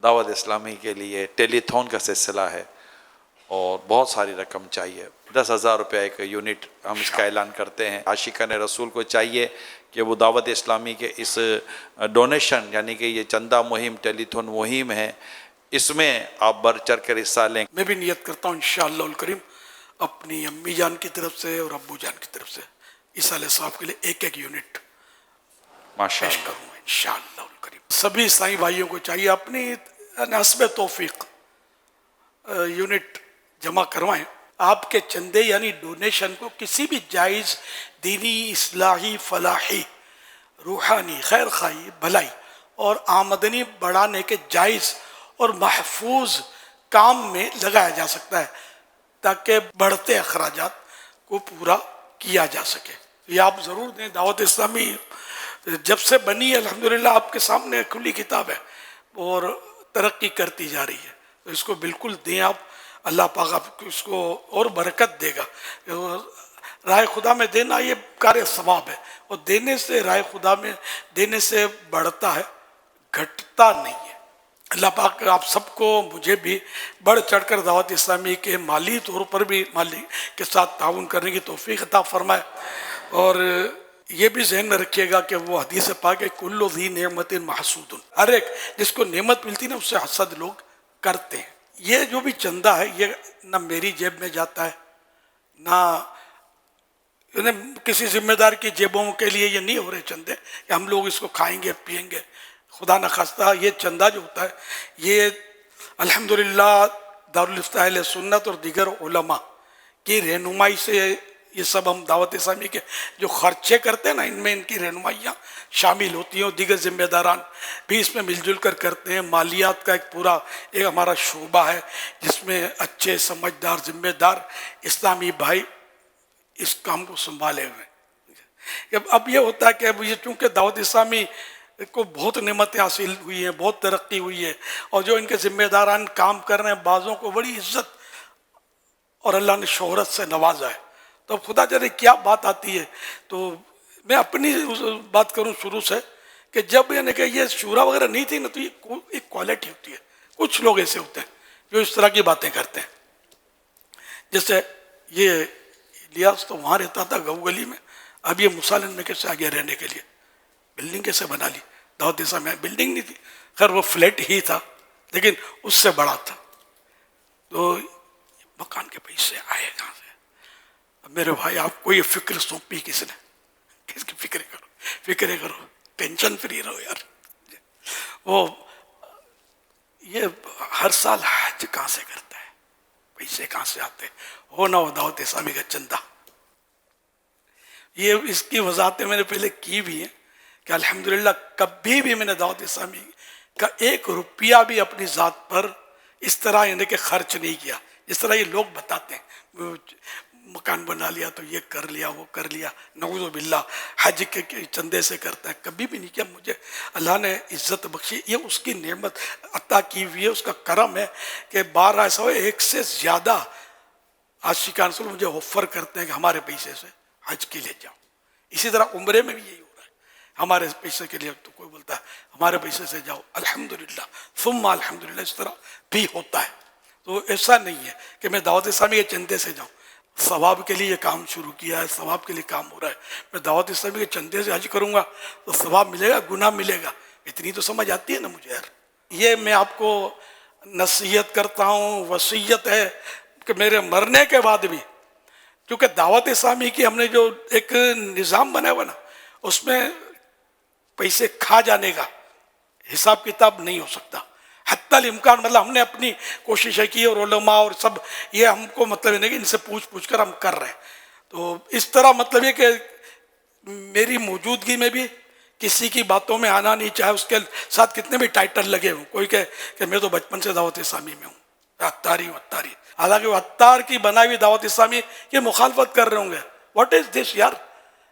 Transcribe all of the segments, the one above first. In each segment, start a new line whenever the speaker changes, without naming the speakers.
दावत इस्लामी के लिए टेलीथॉन का सिलसिला है और बहुत सारी रकम चाहिए। 10,000 रुपये एक यूनिट हम इसका ऐलान करते हैं। आशिकान रसूल को चाहिए कि वो दावत इस्लामी के इस डोनेशन यानी कि ये चंदा मुहिम टेलीथॉन मुहिम है, इसमें आप बढ़ चढ़ कर हिस्सा लें।
मैं भी नियत करता हूँ इंशाअल्लाह उल करीम अपनी अम्मी जान की तरफ से और अब्बू जान की तरफ से इस साल साहब के लिए एक एक यूनिट पेश
माशाअल्लाह
करूँगा इंशाअल्लाह उल करीम। सभी ईसाई भाइयों को चाहिए अपनी नस्ब तौफीक यूनिट जमा करवाएं। आपके चंदे यानी डोनेशन को किसी भी जायज़ दीनी, इस्लाही, फलाही, रूहानी, खैर खाई, भलाई और आमदनी बढ़ाने के जायज़ और महफूज काम में लगाया जा सकता है ताकि बढ़ते अखराजात को पूरा किया जा सके। ये आप ज़रूर दें। दावत इस्लामी जब से बनी अल्हम्दुलिल्लाह आपके सामने खुली किताब है और तरक्की करती जा रही है, तो इसको बिल्कुल दें आप। अल्लाह पाक आपको इसको और बरकत देगा। राह खुदा में देना ये कार्य सवाब है और देने से, राह खुदा में देने से बढ़ता है, घटता नहीं है। अल्लाह पाक आप सबको, मुझे भी बढ़ चढ़कर दावत इस्लामी के माली तौर पर भी माली के साथ ताउन करने की तौफीक अता फरमाए। और ये भी जहन में रखिएगा कि वो हदीस पाक है, कुल्लु ज़ी नेमतिन महसूदुन, हर एक जिसको नेमत मिलती है ना उससे हसद लोग करते हैं। ये जो भी चंदा है ये ना मेरी जेब में जाता है ना किसी जिम्मेदार की जेबों के लिए ये नहीं हो रहे चंदे कि हम लोग इसको खाएंगे पिएंगे। खुदा न खास्ता ये चंदा जो होता है ये अल्हम्दुलिल्लाह दारुल इफ्ताह अहले सुन्नत और दीगर उलमा की रहनुमाई से ये सब हम दावत इस्लामी के जो खर्चे करते हैं ना, इनमें इनकी रहनुमाइयाँ शामिल होती हैं और दीगर जिम्मेदारान भी इसमें मिलजुल कर करते हैं। मालियात का एक पूरा एक हमारा शोबा है जिसमें अच्छे समझदार जिम्मेदार इस्लामी भाई इस काम को संभाले हुए। अब ये होता है कि अब ये चूँकि दावत इस्लामी को बहुत नेमतें हासिल हुई हैं, बहुत तरक्की हुई है और जो इनके जिम्मेदारान काम कर रहे हैं बाज़ों को बड़ी इज्जत और अल्लाह ने शोहरत से नवाजा है। तो खुदा जाने क्या बात आती है। तो मैं अपनी बात करूं शुरू से कि जब यानी कि ये शूरा वगैरह नहीं थी ना, तो ये एक क्वालिटी होती है। कुछ लोग ऐसे होते हैं जो इस तरह की बातें करते हैं। जैसे ये इलियास तो वहाँ रहता था गऊ गली में, अब ये मुसालिन में कैसे आ गया रहने के लिए, बिल्डिंग कैसे बना ली। दाऊद इस्लाम में बिल्डिंग नहीं थी, खैर वो फ्लैट ही था लेकिन उससे बड़ा था। तो मकान के पैसे आए कहाँ से? अब मेरे भाई आपको ये फिक्र सौंपी किसने? किसकी फिक्र करो, टेंशन फ्री रहो यार। वो ये हर साल हज कहाँ से करता है, पैसे कहाँ से आते हो ना हो दावत इस्लामी का चंदा। ये इसकी वजाहतें मैंने पहले की भी हैं कि अल्हम्दुलिल्लाह कभी भी मैंने दावत इस्लामी का 1 रुपया भी अपनी ज़ात पर इस तरह यानी कि खर्च नहीं किया जिस तरह ये लोग बताते हैं। मकान बना लिया तो ये कर लिया वो कर लिया, नऊज़ु बिल्लाह हज के चंदे से करता है, कभी भी नहीं किया। मुझे अल्लाह ने इज्जत बख्शी, ये उसकी नेमत अता की हुई है, उसका करम है कि 12 ऐसा हो 1 से ज़्यादा आशिकान रसूल मुझे ऑफर करते हैं कि हमारे पैसे से हज के लिए जाओ। इसी तरह उम्रे में भी यही हो रहा है, हमारे पैसे के लिए तो कोई बोलता है हमारे पैसे से जाओ, अल्हम्दुलिल्लाह सुम्मा अल्हम्दुलिल्लाह इस तरह भी होता है। तो ऐसा नहीं है कि मैं दावत इस्लामी के चंदे से जाऊँ, सवाब के लिए काम शुरू किया है, सवाब के लिए काम हो रहा है। मैं दावत इस्लामी के चंदे से हज करूँगा तो सवाब मिलेगा, गुनाह मिलेगा, इतनी तो समझ आती है ना मुझे यार। ये मैं आपको नसीहत करता हूँ, वसीयत है कि मेरे मरने के बाद भी, क्योंकि दावत इस्लामी की हमने जो एक निज़ाम बनाया हुआ ना, उसमें पैसे खा जाने का हिसाब किताब नहीं हो सकता। हत्तल इम्कान मतलब हमने अपनी कोशिश की और उलमा और सब ये हमको मतलब है कि इनसे पूछ कर हम कर रहे हैं। तो इस तरह मतलब ये कि मेरी मौजूदगी में भी किसी की बातों में आना नहीं, चाहे उसके साथ कितने भी टाइटल लगे हों। कोई कहे कि मैं तो बचपन से दावत इस्लामी में हूँ, अत्तारी, हालांकि वो अत्तार की बनाई हुई दावत इस्लामी की मुखालफत कर रहे होंगे। व्हाट इज दिस यार?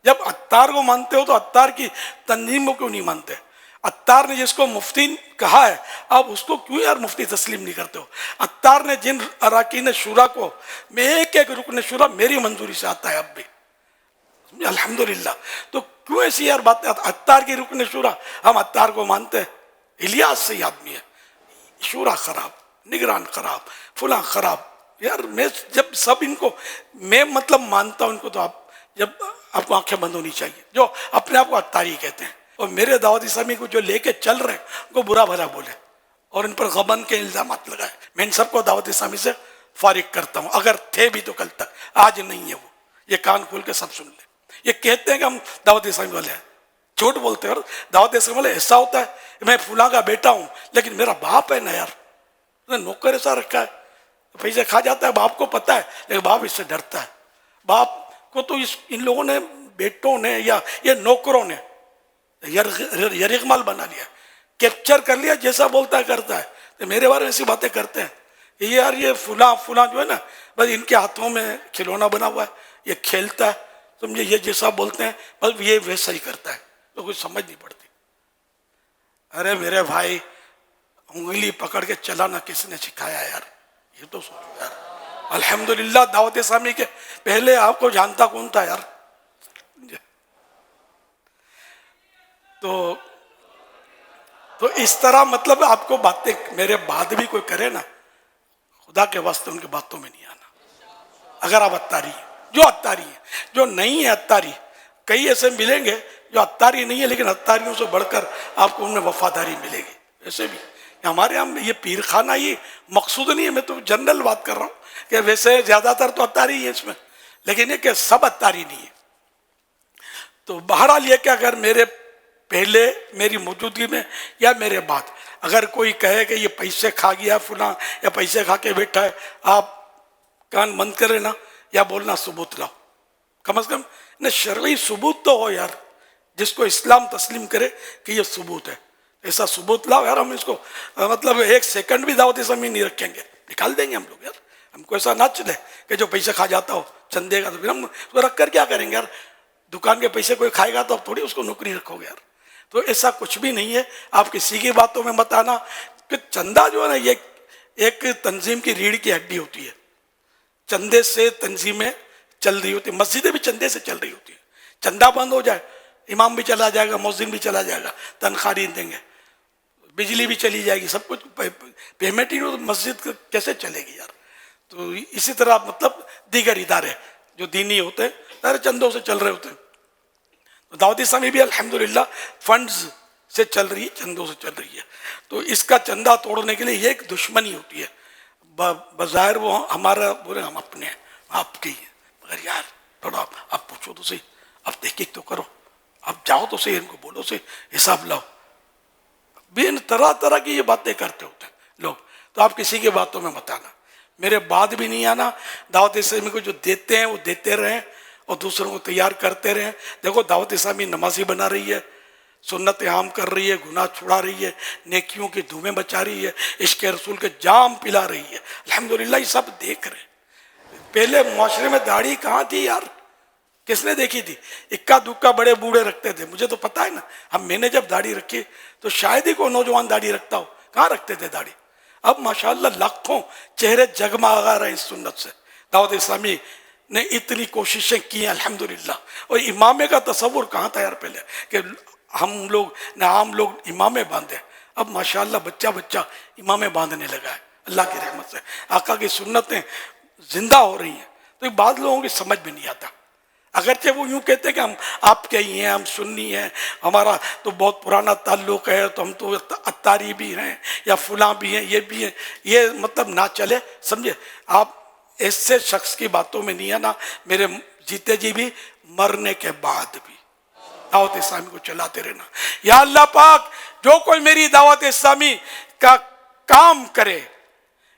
जब अत्तार को मानते हो तो अत्तार की तंजीम को क्यों नहीं मानते? अत्तार ने जिसको मुफ्ती कहा है आप उसको क्यों यार मुफ्ती तस्लीम नहीं करते हो? अत्तार ने जिन अराकीन शुरा को, मैं एक रुकन शुरा मेरी मंजूरी से आता है अब भी अल्हम्दुलिल्लाह। तो क्यों ऐसी यार बात? अत्तार की रुकन शुरा हम अत्तार को मानते हैं, इलियास सही आदमी है, शूरा खराब, निगरान खराब, फुला खराब। यार मैं जब सब इनको मैं मतलब मानता हूं इनको, तो आप जब आपको आंखें बंद होनी चाहिए जो अपने आप को अत्तारी कहते हैं, और मेरे दावत इस्लामी को जो लेके चल रहे हैं उनको बुरा भला बोले और इन पर गबन के इल्जाम लगाए। मैं इन सबको दावत इस्लामी से फारिग करता हूं, अगर थे भी तो कल तक, आज नहीं है वो। ये कान खोल के सब सुन ले। ये कहते हैं कि हम दावत इस्लामी वाले हैं, झूठ बोलते हैं। और दावत इस्लामी वाले ऐसा होता है, मैं फुला का बेटा हूं लेकिन मेरा बाप है ना यार, नौकर ऐसा रखा है, पैसे खा जाता है, बाप को पता है लेकिन बाप इससे डरता है। बाप को तो इन लोगों ने, बेटों ने या ये नौकरों ने यरगमाल बना लिया, कैप्चर कर लिया, जैसा बोलता है करता है। तो मेरे बारे में ऐसी बातें करते हैं ये यार, ये फुला फुला जो है ना, बस इनके हाथों में खिलौना बना हुआ है, ये खेलता है, समझे, ये जैसा बोलते हैं बस ये वैसा ही करता है, तो कुछ समझ नहीं पड़ती। अरे मेरे भाई, उंगली पकड़ के चलाना किसने सिखाया यार, ये तो सोचो यार। अल्हम्दुलिल्लाह दावत इस्लामी के पहले आपको जानता कौन था यार। तो इस तरह मतलब आपको बातें मेरे बाद भी कोई करे ना, खुदा के वास्ते उनकी बातों में नहीं आना। अगर आप अत्तारी हैं, जो अत्तारी है, जो नहीं है अत्तारी, कई ऐसे मिलेंगे जो अत्तारी नहीं है लेकिन अत्तारियों से बढ़कर आपको उनमें वफादारी मिलेगी। ऐसे भी हमारे यहाँ ये पीर खाना ही मकसूद नहीं है, मैं तो जनरल बात कर रहा हूँ कि वैसे ज्यादातर तो अत्तारी ही है इसमें, लेकिन ये कि सब अत्तारी नहीं है। तो बहरहाल ये कि अगर मेरे पहले मेरी मौजूदगी में या मेरे बाद अगर कोई कहे कि ये पैसे खा गया फुला या पैसे खा के बैठा है, आप कान बंद करें ना, या बोलना सबूत लाओ, कम से कम न शरई सबूत तो हो यार, जिसको इस्लाम तस्लीम करे कि ये सबूत है, ऐसा सबूत लाओ यार। हम इसको मतलब एक सेकंड भी दावत इस्लामी नहीं रखेंगे, निकाल देंगे हम लोग यार। हमको ऐसा ना चले कि जो पैसे खा जाता हो चंदे का, तो फिर हम उसको रख कर क्या करेंगे यार। दुकान के पैसे कोई खाएगा तो आप थोड़ी उसको नौकरी रखोगे यार। तो ऐसा कुछ भी नहीं है। आप किसी की बातों में मत आना कि चंदा जो है ना, ये एक तंजीम की रीढ़ की हड्डी होती है। चंदे से तंजीमें चल रही होती है, मस्जिदें भी चंदे से चल रही होती है। चंदा बंद हो जाए, इमाम भी चला जाएगा, मौजिन भी चला जाएगा, तनख्वाह नहीं देंगे, बिजली भी चली जाएगी, सब कुछ पेमेंट ही हो, तो मस्जिद कैसे चलेगी यार। तो इसी तरह मतलब दीगर इदारे जो दीनी होते हैं सारे चंदों से चल रहे होते हैं। तो दावत इस्लामी भी अल्हम्दुलिल्लाह फंड्स से चल रही है, चंदों से चल रही है। तो इसका चंदा तोड़ने के लिए ये एक दुश्मनी होती है। बज़ाहिर वो हमारा बोले हम अपने हैं, आपके ही हैं, मगर यार थोड़ा आप पूछो तो सही, आप तहकीक तो करो, आप जाओ तो सही, इनको बोलो सही, हिसाब लाओ। बेन तरह तरह की ये बातें करते होते हैं लोग। तो आप किसी की बातों में मत आना, मेरे बाद भी नहीं आना। दावत इस्लामी को जो देते हैं वो देते रहें और दूसरों को तैयार करते रहें। देखो दावत इस्लामी नमाजी बना रही है, सुन्नत आम कर रही है, गुनाह छुड़ा रही है, नेकियों की धूमें बचा रही है, इश्क रसूल के जाम पिला रही है। अल्हम्दुलिल्लाह ये सब देख रहे। पहले मुआशरे में दाढ़ी कहाँ थी यार, किसने देखी थी? इक्का दुक्का बड़े बूढ़े रखते थे, मुझे तो पता है ना। हम मैंने जब दाढ़ी रखी तो शायद ही कोई नौजवान दाढ़ी रखता हो, कहाँ रखते थे दाढ़ी। अब माशाअल्लाह लाखों चेहरे जगमगा रहे हैं इस सुन्नत से। दावत इस्लामी ने इतनी कोशिशें की अल्हम्दुलिल्लाह। और इमामे का तसव्वुर कहाँ था यार पहले कि हम लोग न आम लोग इमामे बांधे। अब माशाअल्लाह बच्चा बच्चा इमामे बांधने लगा है अल्लाह की रहमत से। आका की सुन्नतें जिंदा हो रही हैं। तो बाद लोगों की समझ में नहीं आता। अगरचे वो यूँ कहते हैं कि हम आपके ही हैं, हम सुन्नी हैं, हमारा तो बहुत पुराना ताल्लुक है, तो हम तो अत्तारी भी हैं या फुला भी हैं, ये भी हैं, ये मतलब ना चले, समझे। आप ऐसे शख्स की बातों में नहीं आना, मेरे जीते जी भी मरने के बाद भी दावत इस्लामी को चलाते रहना। या अल्लाह पाक जो कोई मेरी दावत इस्लामी का काम करे,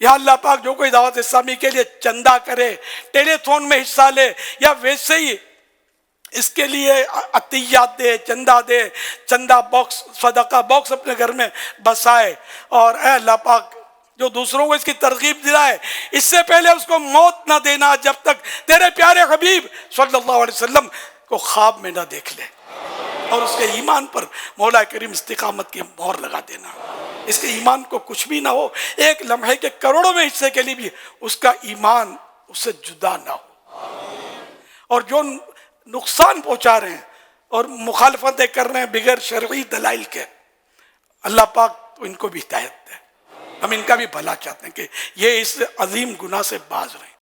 या अल्लाह पाक जो कोई दावत इस्लामी के लिए चंदा करे, टेलीथॉन में हिस्सा ले, या वैसे ही इसके लिए अतियात दे, चंदा दे, चंदा बॉक्स, सदका बॉक्स अपने घर में बसाए, और अल्लाह पाक जो दूसरों को इसकी तरगीब दिलाए, इससे पहले उसको मौत ना देना जब तक तेरे प्यारे हबीब सल्लल्लाहु अलैहि वसल्लम को ख्वाब में ना देख ले, और उसके ईमान पर मौला करीम इस्तिकामत की मोहर लगा देना। इसके ईमान को कुछ भी ना हो, एक लम्हे के करोड़ों में हिस्से के लिए भी उसका ईमान उससे जुदा ना हो। और जो नुकसान पहुंचा रहे हैं और मुखालफतें कर रहे हैं बिगैर शरई दलाइल के, अल्लाह पाक तो इनको भी हिदायत दे। हम इनका भी भला चाहते हैं कि ये इस अजीम गुनाह से बाज रहें।